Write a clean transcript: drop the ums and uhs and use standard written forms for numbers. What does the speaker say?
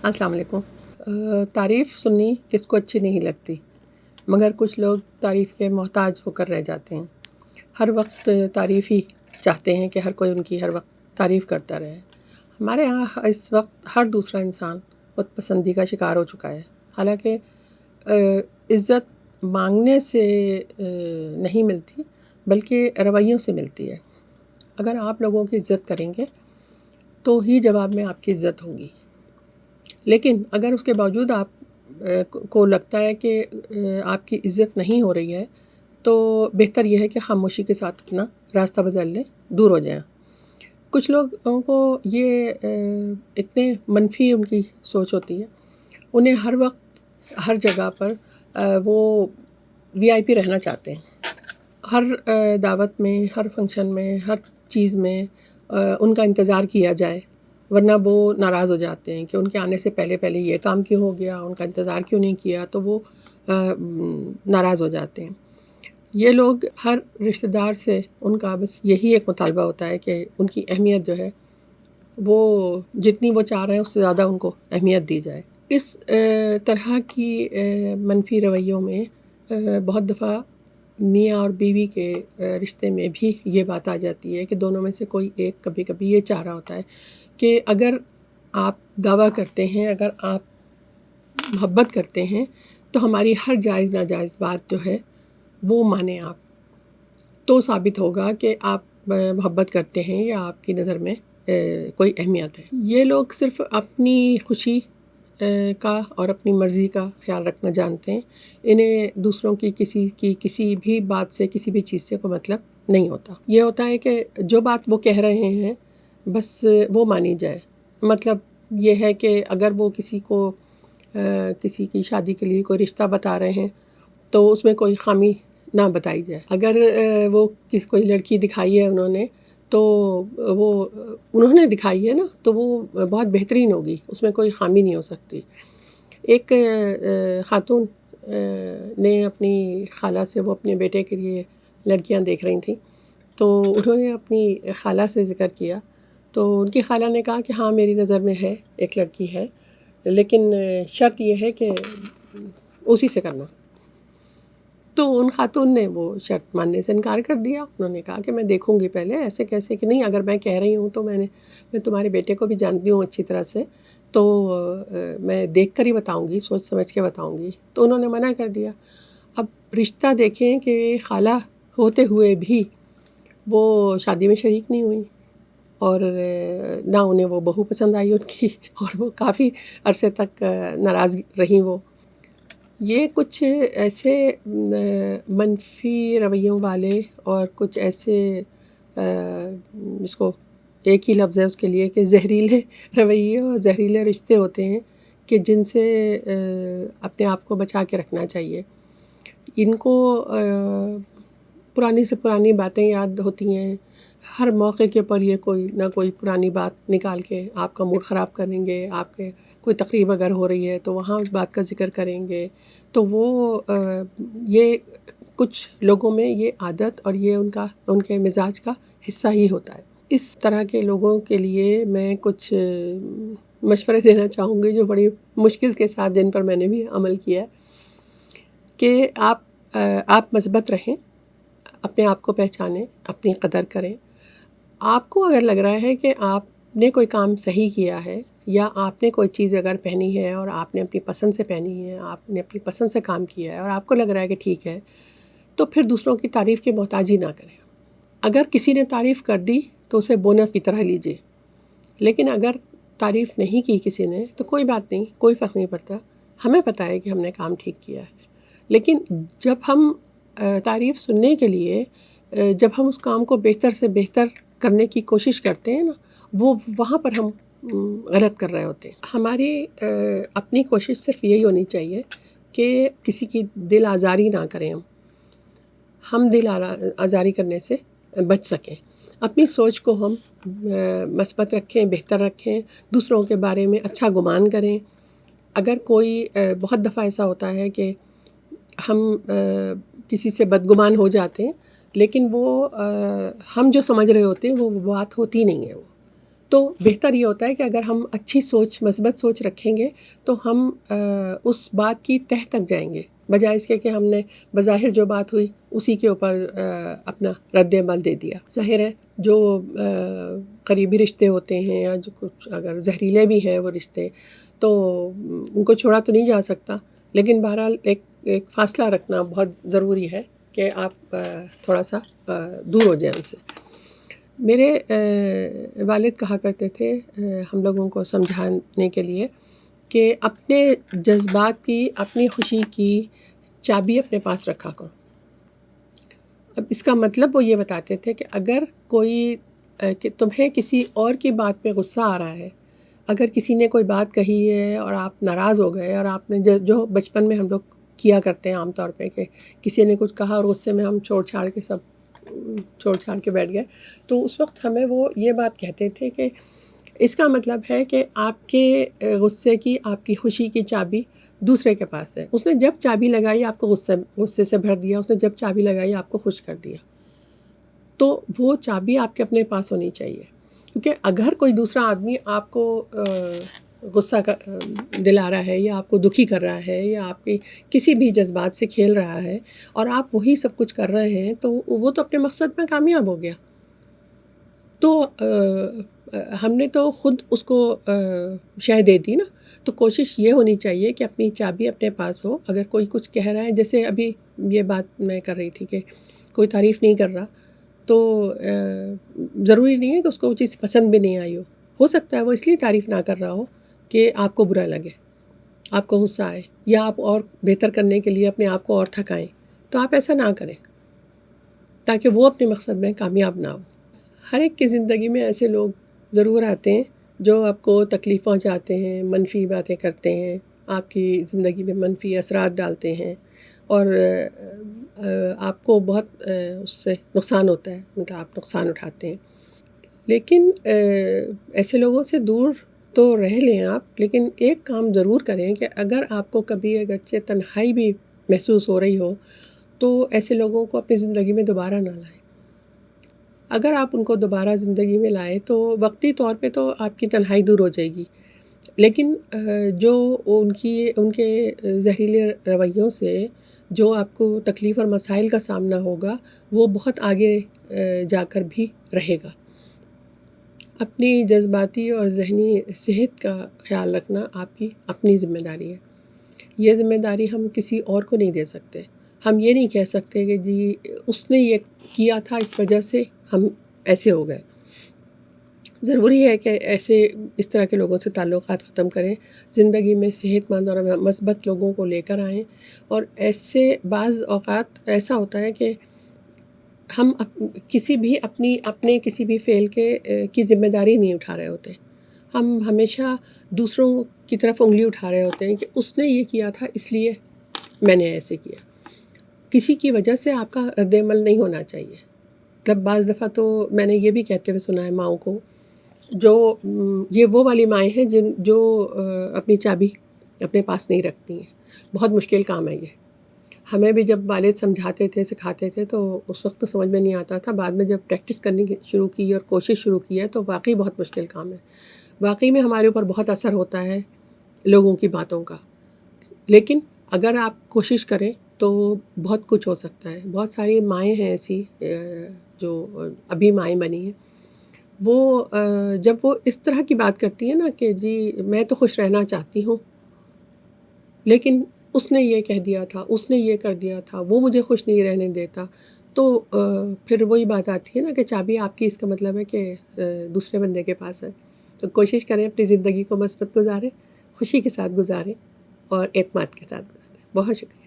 السلام علیکم۔ تعریف سننی کس کو اچھی نہیں لگتی، مگر کچھ لوگ تعریف کے محتاج ہو کر رہ جاتے ہیں۔ ہر وقت تعریف ہی چاہتے ہیں کہ ہر کوئی ان کی ہر وقت تعریف کرتا رہے۔ ہمارے ہاں اس وقت ہر دوسرا انسان خود پسندی کا شکار ہو چکا ہے، حالانکہ عزت مانگنے سے نہیں ملتی بلکہ رویوں سے ملتی ہے۔ اگر آپ لوگوں کی عزت کریں گے تو ہی جواب میں آپ کی عزت ہوگی، لیکن اگر اس کے باوجود آپ کو لگتا ہے کہ آپ کی عزت نہیں ہو رہی ہے تو بہتر یہ ہے کہ خاموشی کے ساتھ اپنا راستہ بدل لیں، دور ہو جائیں۔ کچھ لوگوں کو یہ اتنے منفی ان کی سوچ ہوتی ہے، انہیں ہر وقت ہر جگہ پر وہ VIP رہنا چاہتے ہیں۔ ہر دعوت میں، ہر فنکشن میں، ہر چیز میں ان کا انتظار کیا جائے، ورنہ وہ ناراض ہو جاتے ہیں کہ ان کے آنے سے پہلے یہ کام کیوں ہو گیا، ان کا انتظار کیوں نہیں کیا، تو وہ ناراض ہو جاتے ہیں۔ یہ لوگ ہر رشتہ دار سے ان کا بس یہی ایک مطالبہ ہوتا ہے کہ ان کی اہمیت جو ہے وہ جتنی وہ چاہ رہے ہیں اس سے زیادہ ان کو اہمیت دی جائے۔ اس طرح کی منفی رویوں میں بہت دفعہ میاں اور بیوی کے رشتے میں بھی یہ بات آ جاتی ہے کہ دونوں میں سے کوئی ایک کبھی کبھی یہ چاہ رہا ہوتا ہے کہ اگر آپ دعویٰ کرتے ہیں، اگر آپ محبت کرتے ہیں تو ہماری ہر جائز ناجائز بات جو ہے وہ مانیں آپ، تو ثابت ہوگا کہ آپ محبت کرتے ہیں یا آپ کی نظر میں کوئی اہمیت ہے۔ یہ لوگ صرف اپنی خوشی کا اور اپنی مرضی کا خیال رکھنا جانتے ہیں، انہیں دوسروں کی کسی بھی بات سے، کسی بھی چیز سے کوئی مطلب نہیں ہوتا۔ یہ ہوتا ہے کہ جو بات وہ کہہ رہے ہیں بس وہ مانی جائے۔ مطلب یہ ہے کہ اگر وہ کسی کی شادی کے لیے کوئی رشتہ بتا رہے ہیں تو اس میں کوئی خامی نہ بتائی جائے۔ اگر وہ کوئی لڑکی دکھائی ہے انہوں نے دکھائی ہے نا، تو وہ بہت بہترین ہوگی، اس میں کوئی خامی نہیں ہو سکتی۔ ایک خاتون نے اپنی خالہ سے، وہ اپنے بیٹے کے لیے لڑکیاں دیکھ رہی تھیں، تو انہوں نے اپنی خالہ سے ذکر کیا، تو ان کی خالہ نے کہا کہ ہاں میری نظر میں ہے، ایک لڑکی ہے، لیکن شرط یہ ہے کہ اسی سے کرنا۔ تو ان خاتون نے وہ شرط ماننے سے انکار کر دیا۔ انہوں نے کہا کہ میں دیکھوں گی پہلے، ایسے کیسے کہ نہیں، اگر میں کہہ رہی ہوں تو میں تمہارے بیٹے کو بھی جانتی ہوں اچھی طرح سے، تو میں دیکھ کر ہی بتاؤں گی، سوچ سمجھ کے بتاؤں گی۔ تو انہوں نے منع کر دیا۔ اب رشتہ دیکھیں کہ خالہ ہوتے ہوئے بھی وہ شادی میں شریک نہیں ہوئی، اور نہ انہیں وہ بہو پسند آئی ان کی، اور وہ کافی عرصے تک ناراض رہیں۔ وہ یہ کچھ ایسے منفی رویوں والے اور کچھ ایسے جس کو ایک ہی لفظ ہے اس کے لیے کہ زہریلے رویے اور زہریلے رشتے ہوتے ہیں کہ جن سے اپنے آپ کو بچا کے رکھنا چاہیے۔ ان کو پرانی سے پرانی باتیں یاد ہوتی ہیں، ہر موقع کے پر یہ کوئی نہ کوئی پرانی بات نکال کے آپ کا موڈ خراب کریں گے۔ آپ کے کوئی تقریب اگر ہو رہی ہے تو وہاں اس بات کا ذکر کریں گے، تو وہ یہ کچھ لوگوں میں یہ عادت اور یہ ان کے مزاج کا حصہ ہی ہوتا ہے۔ اس طرح کے لوگوں کے لیے میں کچھ مشورے دینا چاہوں گی جو بڑی مشکل کے ساتھ، جن پر میں نے بھی عمل کیا ہے، کہ آپ مثبت رہیں، اپنے آپ کو پہچانیں، اپنی قدر کریں۔ آپ کو اگر لگ رہا ہے کہ آپ نے کوئی کام صحیح کیا ہے، یا آپ نے کوئی چیز اگر پہنی ہے اور آپ نے اپنی پسند سے پہنی ہے، آپ نے اپنی پسند سے کام کیا ہے اور آپ کو لگ رہا ہے کہ ٹھیک ہے، تو پھر دوسروں کی تعریف کے محتاج ہی نہ کریں۔ اگر کسی نے تعریف کر دی تو اسے بونس کی طرح لیجئے، لیکن اگر تعریف نہیں کی کسی نے تو کوئی بات نہیں، کوئی فرق نہیں پڑتا، ہمیں پتہ ہے کہ ہم نے کام ٹھیک کیا ہے۔ لیکن جب ہم تعریف سننے کے لیے جب ہم اس کام کو بہتر سے بہتر کرنے کی کوشش کرتے ہیں نا، وہاں پر ہم غلط کر رہے ہوتے ہیں۔ ہماری اپنی کوشش صرف یہی ہونی چاہیے کہ کسی کی دل آزاری نہ کریں، ہم دل آزاری کرنے سے بچ سکیں، اپنی سوچ کو ہم مثبت رکھیں، بہتر رکھیں، دوسروں کے بارے میں اچھا گمان کریں۔ اگر کوئی بہت دفعہ ایسا ہوتا ہے کہ ہم کسی سے بدگمان ہو جاتے ہیں، لیکن وہ ہم جو سمجھ رہے ہوتے ہیں وہ بات ہوتی نہیں ہے، تو بہتر یہ ہوتا ہے کہ اگر ہم اچھی سوچ، مثبت سوچ رکھیں گے تو ہم اس بات کی تہ تک جائیں گے، بجائے اس کے کہ ہم نے بظاہر جو بات ہوئی اسی کے اوپر اپنا رد عمل دے دیا۔ ظاہر ہے جو قریبی رشتے ہوتے ہیں یا جو کچھ اگر زہریلے بھی ہیں وہ رشتے، تو ان کو چھوڑا تو نہیں جا سکتا، لیکن بہرحال ایک فاصلہ رکھنا بہت ضروری ہے کہ آپ تھوڑا سا دور ہو جائیں ان سے۔ میرے والد کہا کرتے تھے ہم لوگوں کو سمجھانے کے لیے کہ اپنے جذبات کی، اپنی خوشی کی چابی اپنے پاس رکھا کرو۔ اب اس کا مطلب وہ یہ بتاتے تھے کہ اگر کوئی کہ تمہیں کسی اور کی بات پہ غصہ آ رہا ہے، اگر کسی نے کوئی بات کہی ہے اور آپ ناراض ہو گئے، اور آپ نے جو بچپن میں ہم لوگ کیا کرتے ہیں عام طور پہ کہ کسی نے کچھ کہا اور غصے میں ہم چھوڑ چھاڑ کے بیٹھ گئے، تو اس وقت ہمیں وہ یہ بات کہتے تھے کہ اس کا مطلب ہے کہ آپ کے غصے کی، آپ کی خوشی کی چابی دوسرے کے پاس ہے۔ اس نے جب چابی لگائی آپ کو غصے سے بھر دیا، اس نے جب چابی لگائی آپ کو خوش کر دیا، تو وہ چابی آپ کے اپنے پاس ہونی چاہیے۔ کیونکہ اگر کوئی دوسرا آدمی آپ کو غصہ دلا رہا ہے یا آپ کو دکھی کر رہا ہے یا آپ کے کسی بھی جذبات سے کھیل رہا ہے اور آپ وہی سب کچھ کر رہے ہیں، تو وہ تو اپنے مقصد میں کامیاب ہو گیا۔ تو ہم نے تو خود اس کو شہ دے دی نا، تو کوشش یہ ہونی چاہیے کہ اپنی چابی اپنے پاس ہو۔ اگر کوئی کچھ کہہ رہا ہے، جیسے ابھی یہ بات میں کر رہی تھی کہ کوئی تعریف نہیں کر رہا، تو ضروری نہیں ہے کہ اس کو وہ چیز پسند بھی نہیں آئی ہو سکتا ہے وہ اس لیے تعریف نہ کر رہا ہو کہ آپ کو برا لگے، آپ کو غصہ آئے، یا آپ اور بہتر کرنے کے لیے اپنے آپ کو اور تھکائیں۔ تو آپ ایسا نہ کریں تاکہ وہ اپنے مقصد میں کامیاب نہ ہو۔ ہر ایک کی زندگی میں ایسے لوگ ضرور آتے ہیں جو آپ کو تکلیف پہنچاتے ہیں، منفی باتیں کرتے ہیں، آپ کی زندگی میں منفی اثرات ڈالتے ہیں، اور آپ کو بہت اس سے نقصان ہوتا ہے، مطلب آپ نقصان اٹھاتے ہیں۔ لیکن ایسے لوگوں سے دور تو رہ لیں آپ، لیکن ایک کام ضرور کریں کہ اگر آپ کو کبھی اگرچہ تنہائی بھی محسوس ہو رہی ہو، تو ایسے لوگوں کو اپنی زندگی میں دوبارہ نہ لائیں۔ اگر آپ ان کو دوبارہ زندگی میں لائیں تو وقتی طور پہ تو آپ کی تنہائی دور ہو جائے گی، لیکن جو ان کے زہریلے رویوں سے جو آپ کو تکلیف اور مسائل کا سامنا ہوگا، وہ بہت آگے جا کر بھی رہے گا۔ اپنی جذباتی اور ذہنی صحت کا خیال رکھنا آپ کی اپنی ذمہ داری ہے۔ یہ ذمہ داری ہم کسی اور کو نہیں دے سکتے۔ ہم یہ نہیں کہہ سکتے کہ جی اس نے یہ کیا تھا اس وجہ سے ہم ایسے ہو گئے۔ ضروری ہے کہ اس طرح کے لوگوں سے تعلقات ختم کریں، زندگی میں صحت مند اور مثبت لوگوں کو لے کر آئیں۔ اور ایسے بعض اوقات ایسا ہوتا ہے کہ ہم اپنے کسی بھی فعل کی ذمہ داری نہیں اٹھا رہے ہوتے، ہم ہمیشہ دوسروں کی طرف انگلی اٹھا رہے ہوتے ہیں کہ اس نے یہ کیا تھا اس لیے میں نے ایسے کیا۔ کسی کی وجہ سے آپ کا رد عمل نہیں ہونا چاہیے۔ مطلب بعض دفعہ تو میں نے یہ بھی کہتے ہوئے سنا ہے ماؤں کو، جو یہ وہ والی مائیں ہیں جو اپنی چابی اپنے پاس نہیں رکھتی ہیں۔ بہت مشکل کام ہے یہ۔ ہمیں بھی جب والد سمجھاتے تھے، سکھاتے تھے، تو اس وقت تو سمجھ میں نہیں آتا تھا، بعد میں جب پریکٹس کرنی شروع کی اور کوشش شروع کی ہے تو واقعی بہت مشکل کام ہے۔ واقعی میں ہمارے اوپر بہت اثر ہوتا ہے لوگوں کی باتوں کا، لیکن اگر آپ کوشش کریں تو بہت کچھ ہو سکتا ہے۔ بہت ساری مائیں ہیں ایسی جو ابھی مائیں بنی ہیں، وہ جب وہ اس طرح کی بات کرتی ہیں نا کہ جی میں تو خوش رہنا چاہتی ہوں، لیکن اس نے یہ کہہ دیا تھا، اس نے یہ کر دیا تھا، وہ مجھے خوش نہیں رہنے دیتا، تو پھر وہی بات آتی ہے نا کہ چابی آپ کی، اس کا مطلب ہے کہ دوسرے بندے کے پاس ہے۔ تو کوشش کریں اپنی زندگی کو مثبت گزاریں، خوشی کے ساتھ گزاریں اور اعتماد کے ساتھ گزاریں۔ بہت شکریہ۔